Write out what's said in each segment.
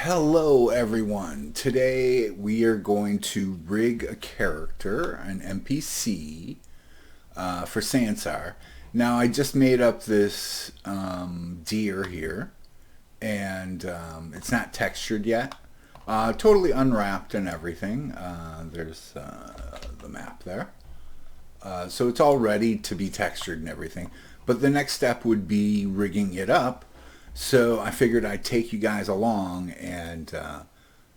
Hello everyone. Today we are going to rig a character, an NPC, for Sansar. Now I just made up this deer here, and it's not textured yet. Totally unwrapped and everything. There's the map there. So it's all ready to be textured and everything. But the next step would be rigging it up. So I figured I'd take you guys along and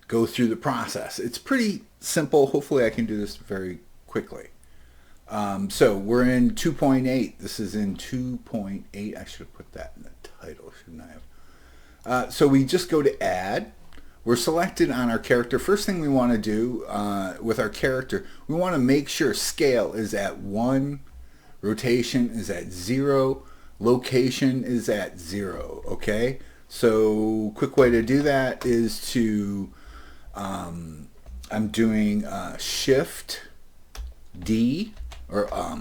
go through the process. It's pretty simple. Hopefully I can do this very quickly. So we're in 2.8. This is in 2.8. I should have put that in the title, shouldn't I have? So we just go to add. We're selected on our character. First thing we want to do with our character, we want to make sure scale is at 1, rotation is at 0, location is at 0. Okay, so quick way to do that is to I'm doing Shift D, or I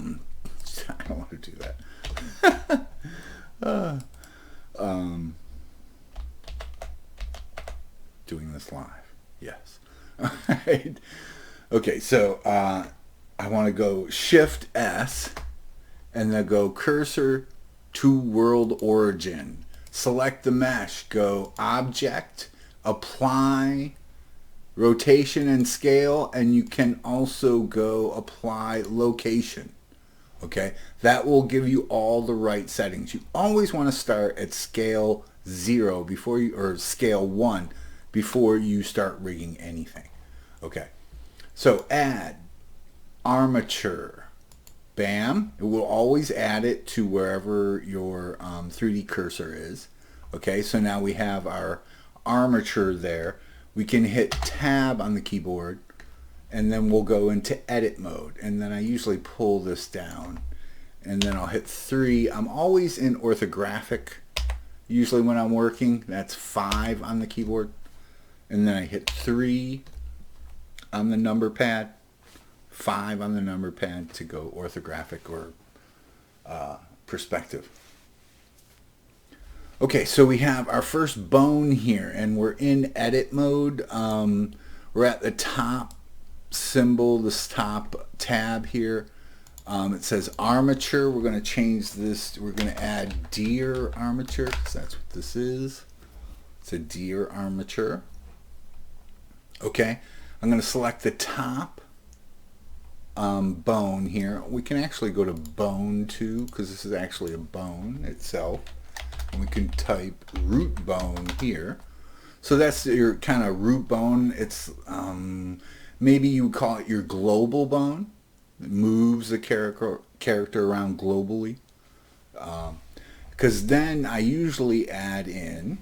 don't want to do that. Doing this live, yes. All right. Okay, so I want to go Shift S and then go cursor to world origin. Select the mesh, go object, apply rotation and scale, and you can also go apply location. Okay, that will give you all the right settings. You always want to start at scale 0 before you, or scale 1 before you start rigging anything. Okay, so add armature. Bam, it will always add it to wherever your 3D cursor is. Okay, so now we have our armature there. We can hit tab on the keyboard and then we'll go into edit mode, and then I usually pull this down and then I'll hit 3. I'm always in orthographic usually when I'm working. That's 5 on the keyboard, and then I hit 3 on the number pad, 5 on the number pad to go orthographic or perspective. Okay, so we have our first bone here, and we're in edit mode. We're at the top symbol, this top tab here. It says armature. We're going to change this. We're going to add deer armature, because that's what this is. It's a deer armature. Okay, I'm going to select the top bone here. We can actually go to bone too, because this is actually a bone itself. And we can type root bone here. So that's your kind of root bone. It's maybe you would call it your global bone. It moves the character around globally. Because then I usually add in,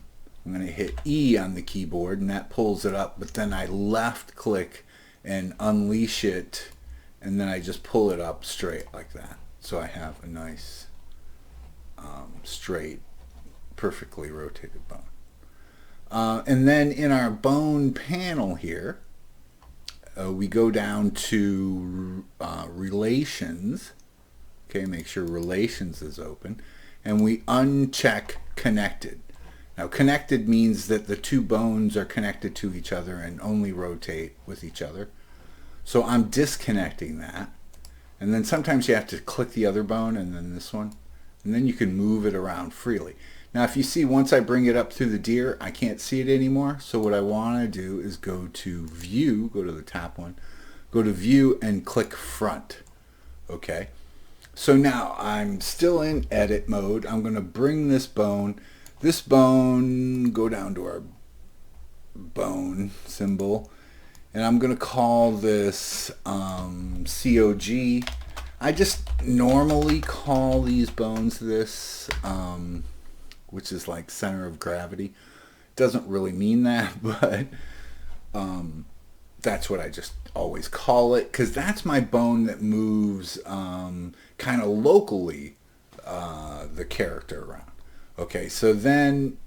I'm going to hit E on the keyboard and that pulls it up, but then I left click and unleash it, and then I just pull it up straight like that. So I have a nice straight, perfectly rotated bone. And then in our bone panel here, we go down to relations. Okay, make sure relations is open, and we uncheck connected. Now connected means that the two bones are connected to each other and only rotate with each other. So I'm disconnecting that, and then sometimes you have to click the other bone and then this one, and then you can move it around freely. Now if you see, once I bring it up through the deer, I can't see it anymore. So what I want to do is go to view, go to the top one, go to view and click front. Okay, so now I'm still in edit mode. I'm going to bring this bone, go down to our bone symbol, and I'm going to call this COG. I just normally call these bones this, which is like center of gravity. Doesn't really mean that, but that's what I just always call it, because that's my bone that moves kind of locally the character around. Okay, so then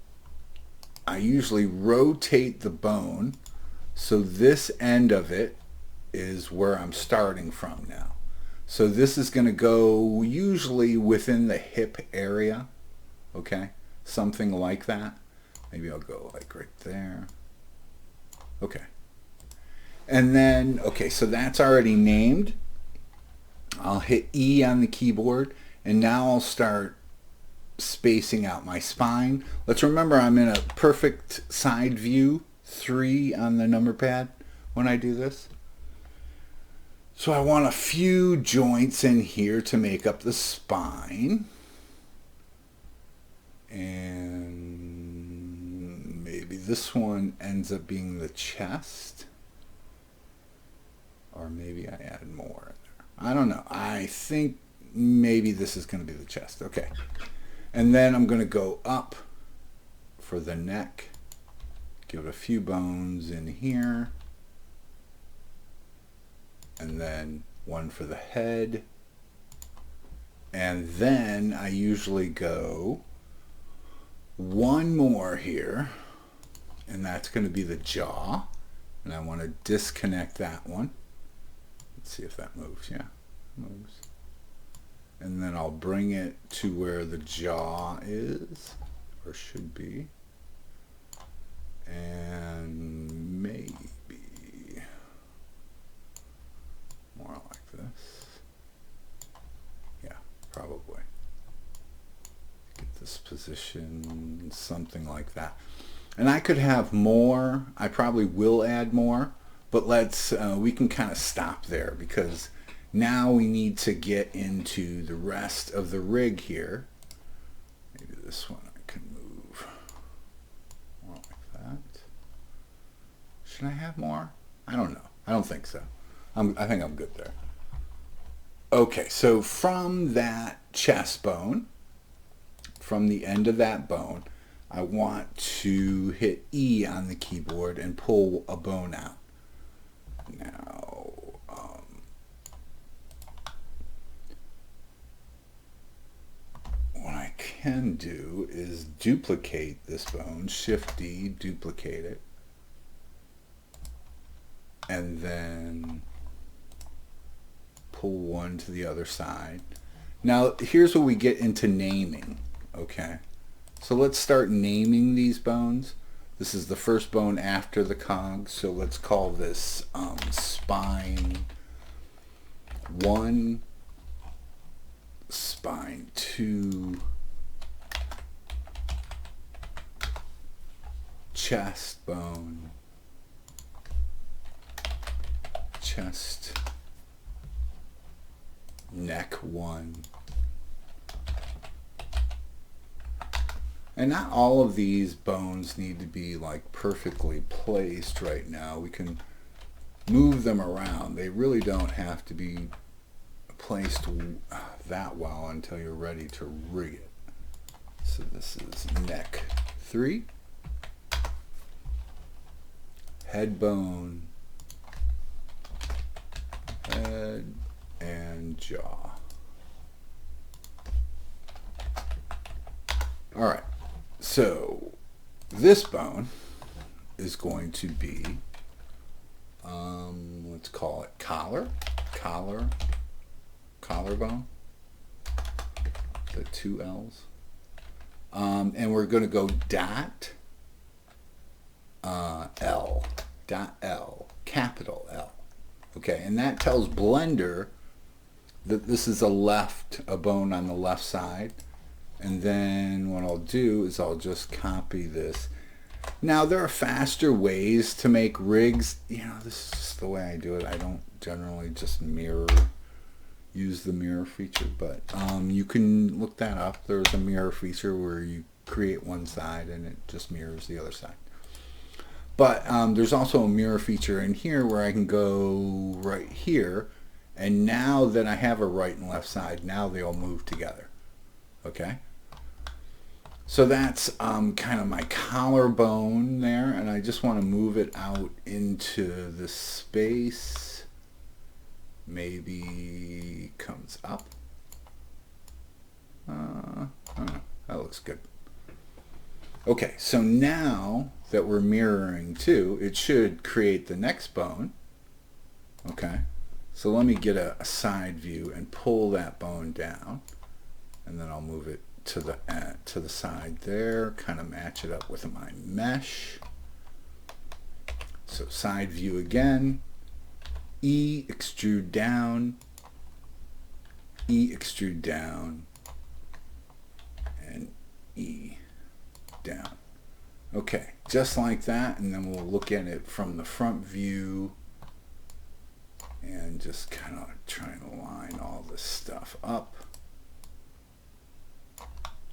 I usually rotate the bone, so this end of it is where I'm starting from now. So this is going to go usually within the hip area. Okay, something like that. Maybe I'll go like right there. Okay. And then, okay, so that's already named. I'll hit E on the keyboard, and now I'll start spacing out my spine. Let's remember I'm in a perfect side view, 3 on the number pad when I do this. So I want a few joints in here to make up the spine. And maybe this one ends up being the chest. Or maybe I add more in there. I don't know. I think maybe this is going to be the chest. Okay. And then I'm going to go up for the neck. Give it a few bones in here. And then one for the head. And then I usually go one more here. And that's going to be the jaw. And I want to disconnect that one. Let's see if that moves. Yeah, it moves. And then I'll bring it to where the jaw is, or should be. And maybe more like this. Yeah, probably. Get this position, something like that. And I could have more. I probably will add more. But we can kind of stop there because now we need to get into the rest of the rig here. Maybe this one I can move more like that. Should I have more? I don't know. I don't think so. I think I'm good there. Okay, so from that chest bone, from the end of that bone, I want to hit E on the keyboard and pull a bone out. Now, what I can do is duplicate this bone, Shift D, duplicate it, and then pull one to the other side. Now, here's where we get into naming, okay? So let's start naming these bones. This is the first bone after the cog, so let's call this spine 1, spine 2, chest bone, chest, neck 1. And not all of these bones need to be like perfectly placed right now. We can move them around. They really don't have to be placed that well until you're ready to rig it. So this is neck 3, head bone, head, and jaw. All right. So this bone is going to be, let's call it collarbone. The 2 L's. And we're going to go dot L, capital L. Okay, and that tells Blender that this is a bone on the left side. And then what I'll do is I'll just copy this. Now there are faster ways to make rigs. You know, this is just the way I do it. I don't generally just use the mirror feature, but you can look that up. There's a mirror feature where you create one side and it just mirrors the other side. But there's also a mirror feature in here where I can go right here, and now that I have a right and left side, now they all move together. Okay? So that's kind of my collarbone there, and I just want to move it out into the space. Maybe comes up. I don't know. That looks good. Okay, so now that we're mirroring too, it should create the next bone. Okay, so let me get a side view and pull that bone down, and then I'll move it to the side there, kind of match it up with my mesh. So side view again, E, extrude down, E, extrude down, and E, down. Okay, just like that, and then we'll look at it from the front view and just kind of try and line all this stuff up.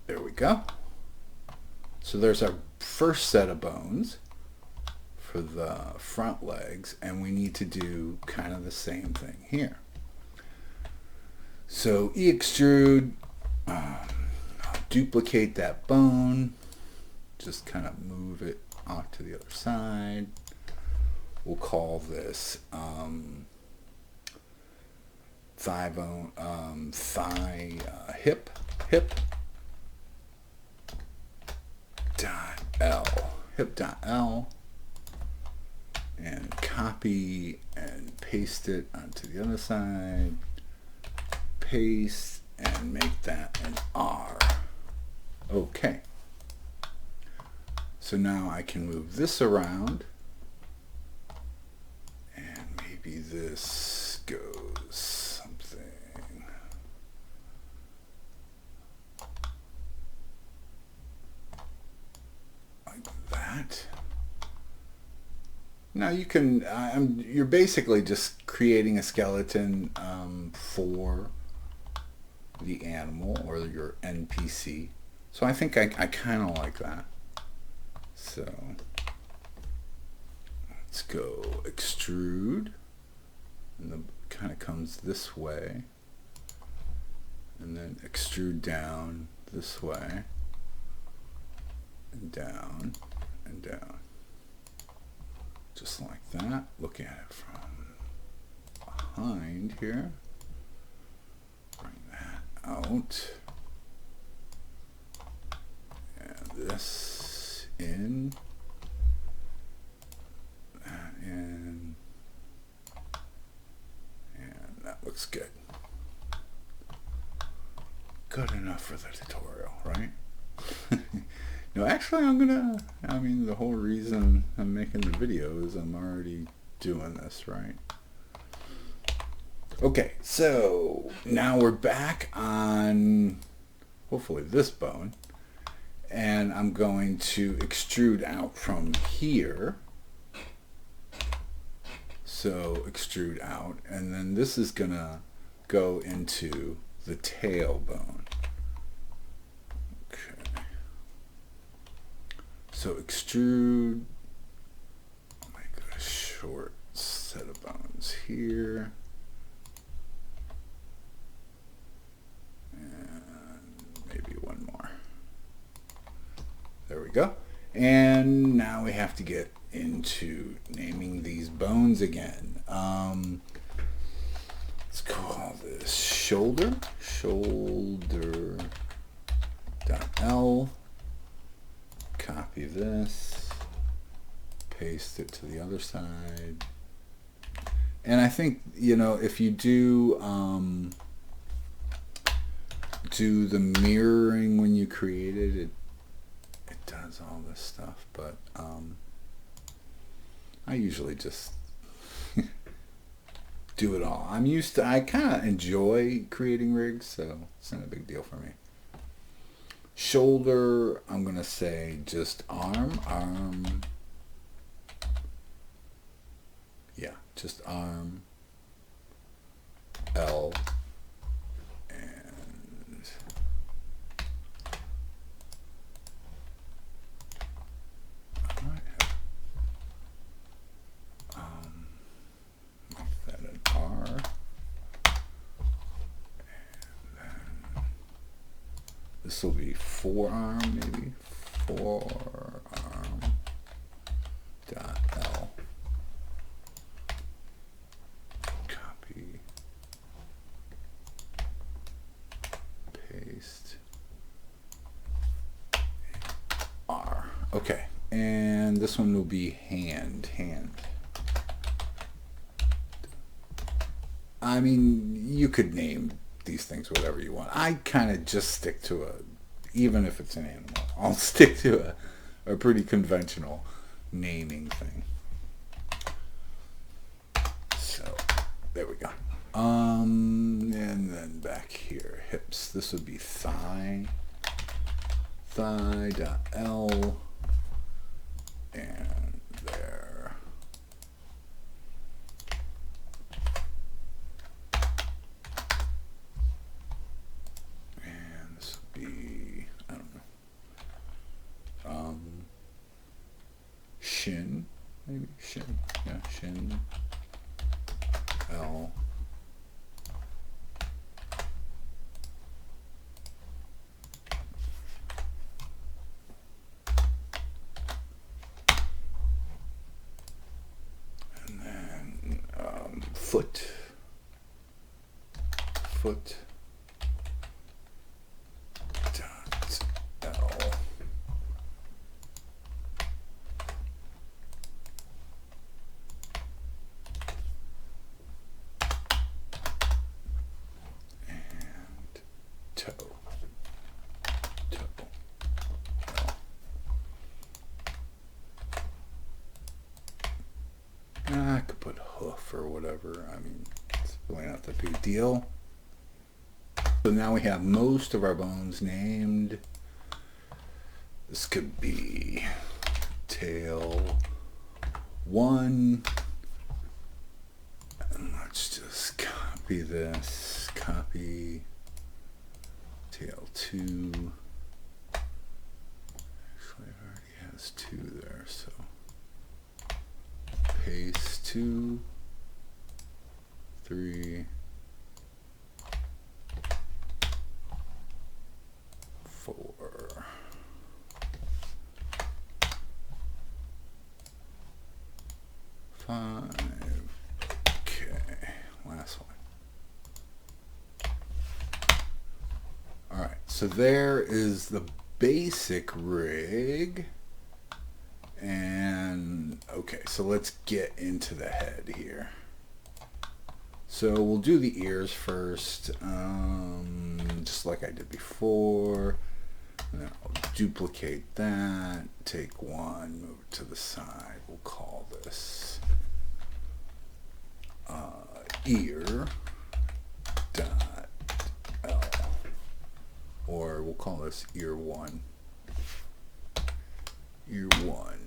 There we go. So there's our first set of bones for the front legs, and we need to do kind of the same thing here. So E extrude, I'll duplicate that bone, just kind of move it off to the other side. We'll call this thigh bone, hip dot L, hip dot L, and copy and paste it onto the other side. Paste and make that an R. Okay. So now I can move this around, and maybe this goes something like that. Now you can, you're basically just creating a skeleton for the animal or your NPC. So I think I kind of like that. So let's go extrude, and the kind of comes this way, and then extrude down this way, and down, and down. Just like that. Look at it from behind here. Bring that out. And this in. That in. And that looks good. Good enough for the tutorial, right? No, actually the whole reason I'm making the video is I'm already doing this, right? Okay, so now we're back on hopefully this bone, and I'm going to extrude out from here. So extrude out, and then this is gonna go into the tailbone. Okay. So extrude, I'll make a short set of bones here. And maybe one more. There we go. And now we have to get into naming these bones again. Let's call this shoulder. Shoulder dot L. Copy this. Paste it to the other side. And I think, if you do the mirroring when you create it, it does all this stuff, but I usually just do it all. I kind of enjoy creating rigs, so it's not a big deal for me. Shoulder, I'm going to say just arm. Yeah, just arm. L. And I might have make that an R. And then this will be forearm, maybe. Forearm dot L. Copy. Paste. R. Okay. And this one will be hand. I mean, you could name these things whatever you want. I kind of just stick to even if it's an animal, I'll stick to a pretty conventional naming thing. there we go. And then back here, hips. This would be thigh. Thigh.L. And there. And this would be, I don't know. Shin. Maybe shin. Yeah, shin. L. And then foot. Foot. Dot L. Toe. I could put hoof or whatever. I mean, it's really not that big a deal. So now we have most of our bones named. This could be tail 1. And let's just copy this. Copy tail 2. Actually, it already has 2 there, so paste 2, 3, 4. 5. Okay, last one. Alright, so there is the basic rig. And okay, so let's get into the head here. So we'll do the ears first, just like I did before. And then I'll duplicate that, take one, move it to the side. We'll call this ear dot L, or we'll call this ear 1. Ear 1.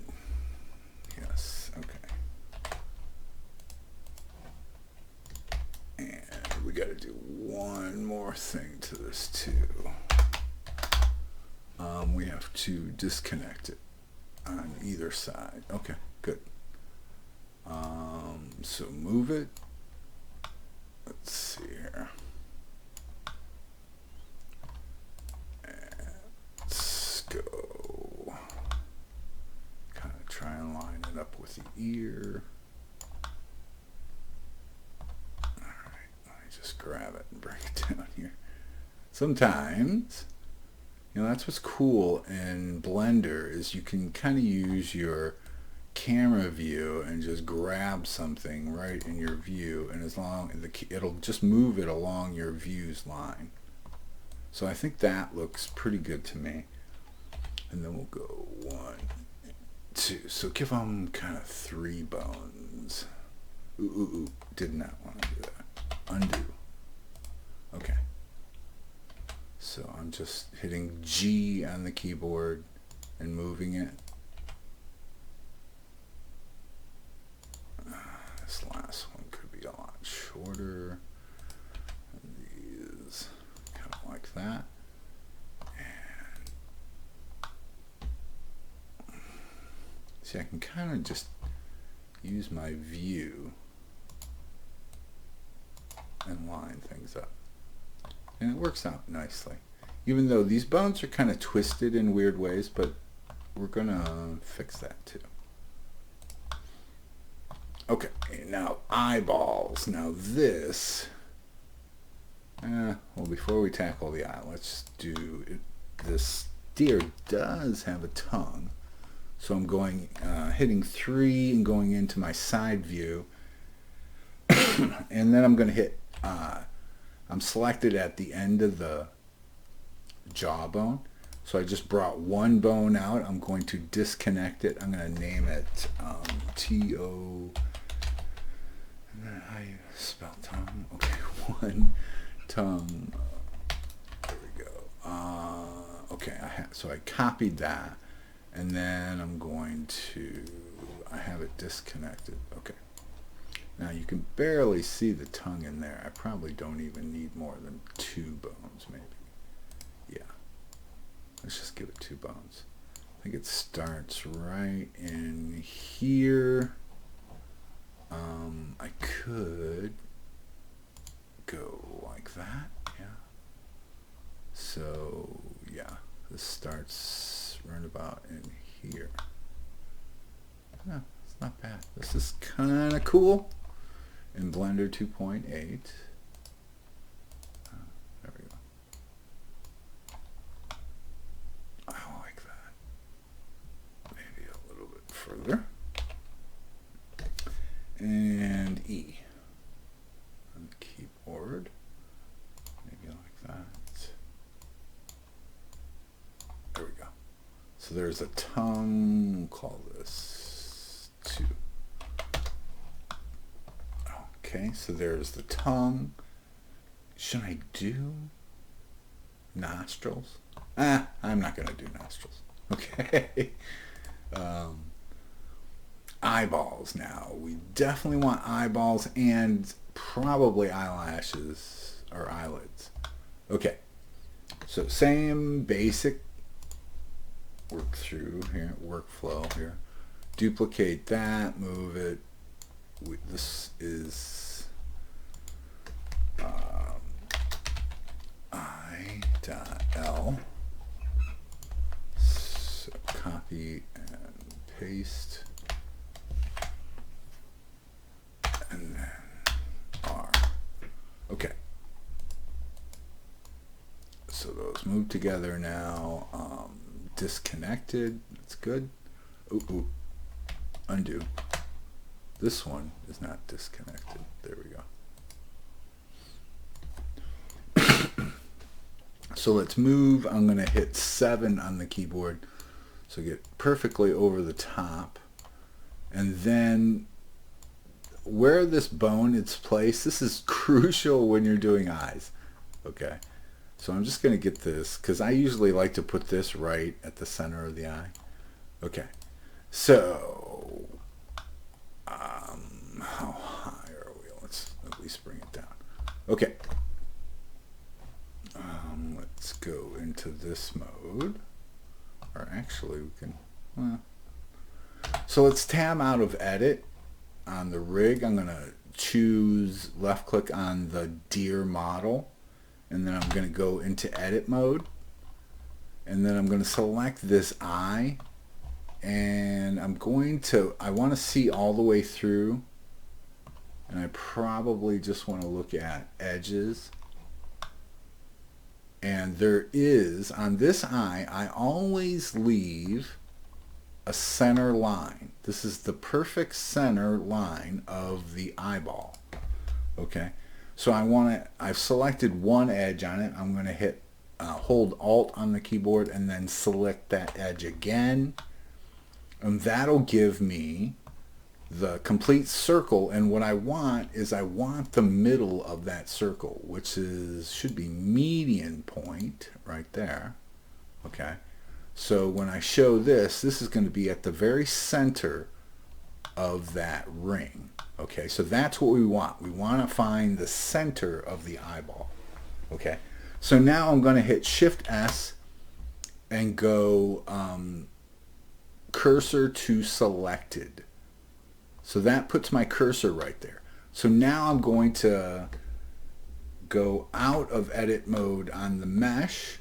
Yes, okay. And we got to do one more thing to this too. We have to disconnect it on either side. Okay, good. So move it. Let's see here. Let's go. Kind of try and line it up with the ear. Alright, let me just grab it and bring it down here. Sometimes, you know, that's what's cool in Blender is you can kind of use your camera view and just grab something right in your view, and as long as it'll just move it along your view's line. So I think that looks pretty good to me. And then we'll go 1, 2. So give them kind of 3 bones. Ooh, did not want to do that. Undo. Okay. So I'm just hitting G on the keyboard and moving it. This last one could be a lot shorter. And these kind of like that. And see, I can kind of just use my view and line things up. And it works out nicely. Even though these bones are kind of twisted in weird ways, but we're going to fix that too. Okay, now eyeballs. Now this, well, before we tackle the eye, let's do it. This deer does have a tongue. So I'm going, hitting 3 and going into my side view. And then I'm going to hit, I'm selected at the end of the jawbone. So I just brought one bone out. I'm going to disconnect it. I'm going to name it T-O, And then how you spell tongue? Okay, one tongue. There we go. Okay, so I copied that, and then I'm going to. I have it disconnected. Okay. Now you can barely see the tongue in there. I probably don't even need more than 2 bones, maybe. Yeah. Let's just give it 2 bones. I think it starts right in here. I could go like that. Yeah. So, yeah. This starts right about in here. Yeah, it's not bad. This is kind of cool. In Blender 2.8. There we go. I like that. Maybe a little bit further. And E on the keyboard. Maybe like that. There we go. So there's a tongue. We'll call this 2. Okay, so there's the tongue. Should I do nostrils? I'm not going to do nostrils. Okay. Eyeballs now. We definitely want eyeballs and probably eyelashes or eyelids. Okay. So same basic workflow here. Duplicate that, move it. This is I.L. So copy and paste, and then R. Okay. So those move together now. Disconnected. That's good. Ooh. Undo. This one is not disconnected. There we go. So let's move. I'm going to hit 7 on the keyboard. So get perfectly over the top. And then where this bone is placed, this is crucial when you're doing eyes. Okay. So I'm just going to get this, because I usually like to put this right at the center of the eye. Okay. So how high are we? Let's at least bring it down. Okay. Let's go into this mode. Or actually we can, so let's tab out of edit on the rig. I'm going to choose left click on the deer model, and then I'm going to go into edit mode, and then I'm going to select this eye, and I want to see all the way through, and I probably just want to look at edges. And there is, on this eye, I always leave a center line. This is the perfect center line of the eyeball. Okay, so I've selected one edge on it. I'm going to hit, hold Alt on the keyboard and then select that edge again. And that'll give me the complete circle, and what I want is the middle of that circle, which should be median point right there. Okay, so when I show this is going to be at the very center of that ring. Okay, so that's what we want. We want to find the center of the eyeball. Okay, so now I'm going to hit Shift S and go cursor to selected. So that puts my cursor right there. So now I'm going to go out of edit mode on the mesh,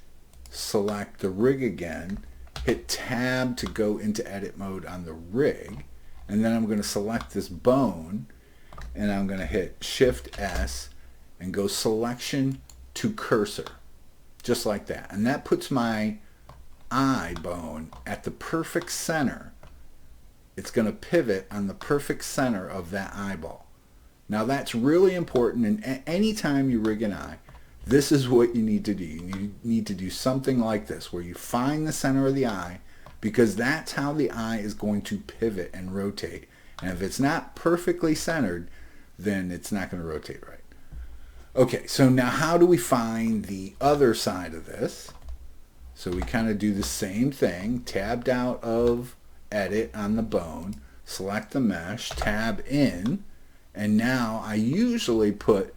select the rig again, hit tab to go into edit mode on the rig, and then I'm going to select this bone, and I'm going to hit Shift S and go selection to cursor, just like that. And that puts my eye bone at the perfect center. It's going to pivot on the perfect center of that eyeball. Now that's really important, and anytime you rig an eye, this is what you need to do. You need to do something like this, where you find the center of the eye, because that's how the eye is going to pivot and rotate. And if it's not perfectly centered, then it's not going to rotate right. Okay, so now how do we find the other side of this? So we kind of do the same thing, tabbed out of edit on the bone, select the mesh, tab in, and now I usually put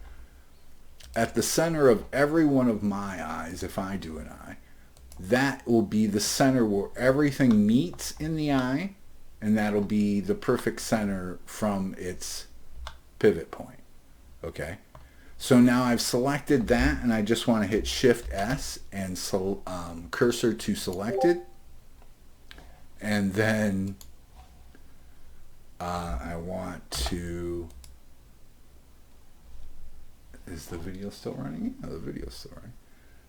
at the center of every one of my eyes, if I do an eye, that will be the center where everything meets in the eye, and that'll be the perfect center from its pivot point. Okay, so now I've selected that, and I just want to hit Shift S and cursor to selected, and then I want to. Is the video still running? Oh, the video's still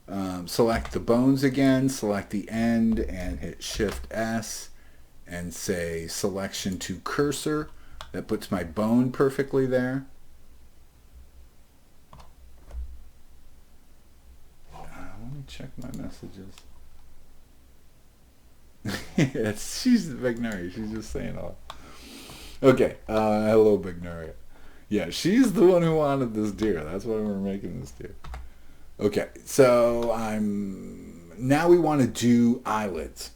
running. Select the bones again, select the end, and hit Shift S and say selection to cursor. That puts my bone perfectly there. Let me check my messages. Yes, she's Vignoria. She's just saying all. Okay, hello Vignoria. Yeah, she's the one who wanted this deer. That's why we're making this deer. Okay, so now we want to do eyelids.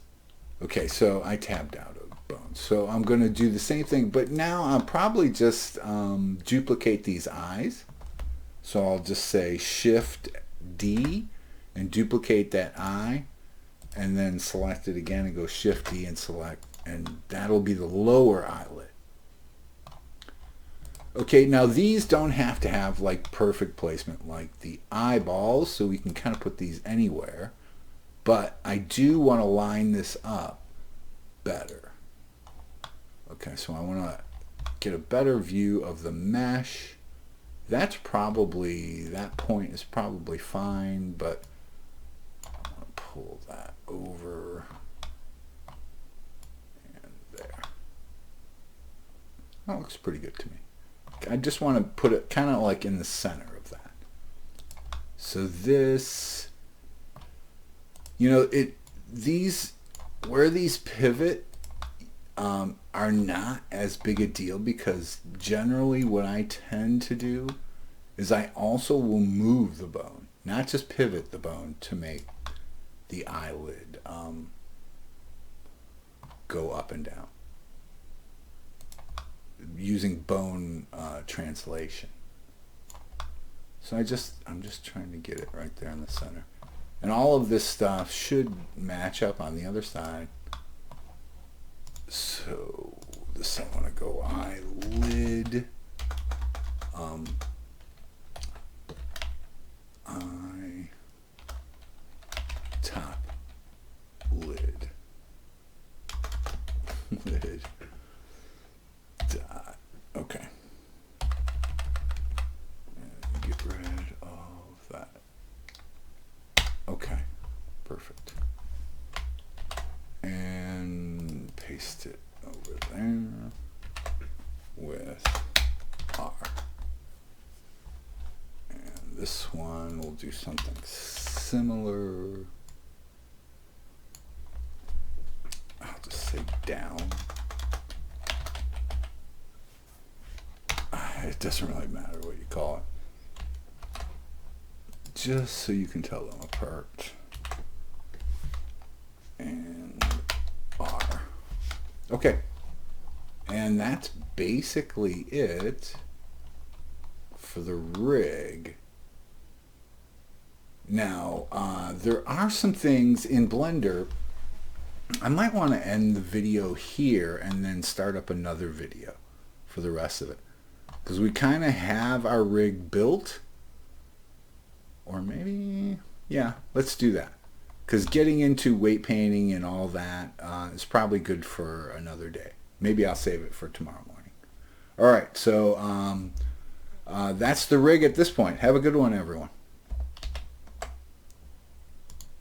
Okay, so I tabbed out of bones. So I'm going to do the same thing, but now I'll probably just duplicate these eyes. So I'll just say Shift D and duplicate that eye, and then select it again and go Shift D and select, and that'll be the lower eyelid. Okay, now these don't have to have like perfect placement like the eyeballs, so we can kind of put these anywhere, but I do want to line this up better. Okay, so I want to get a better view of the mesh. That point is probably fine, but I'm going to pull that over and there. That looks pretty good to me. I just want to put it kind of like in the center of that. So this, where these pivot are not as big a deal, because generally what I tend to do is I also will move the bone, not just pivot the bone to make the eyelid go up and down, using bone translation. So I'm just trying to get it right there in the center, and all of this stuff should match up on the other side. So this I want to go eyelid, eye top lid, lid. Okay. And get rid of that. Okay. Perfect. And paste it over there with R. And this one will do something similar. I'll just say down. It doesn't really matter what you call it, just so you can tell them apart. And R. Okay, and that's basically it for the rig. Now there are some things in Blender. I might want to end the video here and then start up another video for the rest of it, because we kind of have our rig built. Or maybe, yeah, let's do that, because getting into weight painting and all that is probably good for another day. Maybe I'll save it for tomorrow morning. All right, so that's the rig at this point. Have a good one, everyone.